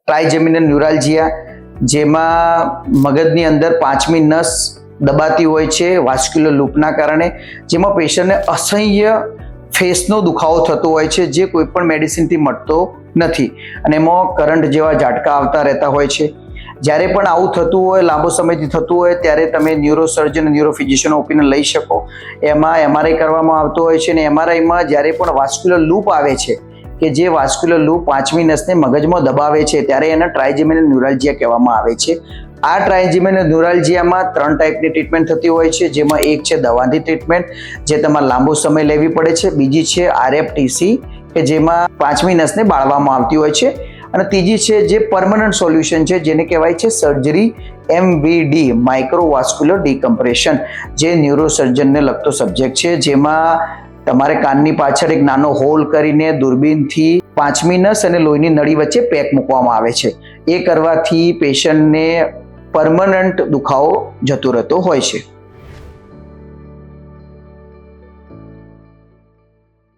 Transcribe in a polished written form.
ટ્રાઇજેમિનલ ન્યુરાલ્જિયા, જેમાં મગજની અંદર પાંચમી નસ દબાતી હોય છે વાસ્ક્યુલર લૂપના કારણે, જેમાં પેશન્ટને અસહ્ય ફેસનો દુખાવો થતો હોય છે જે કોઈ પણ મેડિસિનથી મટતો નથી અને એમાં કરંટ જેવા ઝાટકા આવતા રહેતા હોય છે. જ્યારે પણ આવું થતું હોય, લાંબો સમયથી થતું હોય, ત્યારે તમે ન્યુરોસર્જન ન્યુરોફિઝિશિયનનો ઓપિનિયન લઈ શકો. એમાં એમઆરઆઈ કરવામાં આવતો હોય છે અને એમઆરઆઈમાં જ્યારે પણ વાસ્ક્યુલર લૂપ આવે છે કે જે વાસ્ક્યુલર લૂપ પાંચમી નસને મગજમાં દબાવે છે ત્યારે એને ટ્રાઇજેમિનલ ન્યુરાલ્જિયા કહેવામાં આવે છે. આ ટ્રાઇજેમિનલ ન્યુરાલ્જિયામાં 3 ટાઈપની ટ્રીટમેન્ટ થતી હોય છે, જેમાં એક છે દવાથી ટ્રીટમેન્ટ જે તમારે લાંબો સમય લેવી પડે છે, બીજી છે RFTC કે જેમાં પાંચમી નસને બાળવામાં આવતી હોય છે અને ત્રીજી છે જે પરમનન્ટ સોલ્યુશન છે જેને કહેવાય છે સર્જરી MVD માઇક્રોવાસ્ક્યુલર ડીકમ્પ્રેશન, જે ન્યુરોસર્જનને લગતો સબ્જેક્ટ છે, જેમાં તમારે કાનની પાછળ એક નાનો હોલ કરીને દૂરબીનથી પાંચમી નસ અને લોહીની નળી વચ્ચે પેક મૂકવામાં આવે છે. એ કરવાથી પેશન્ટને પરમનન્ટ દુખાવો જતો રહેતો હોય છે.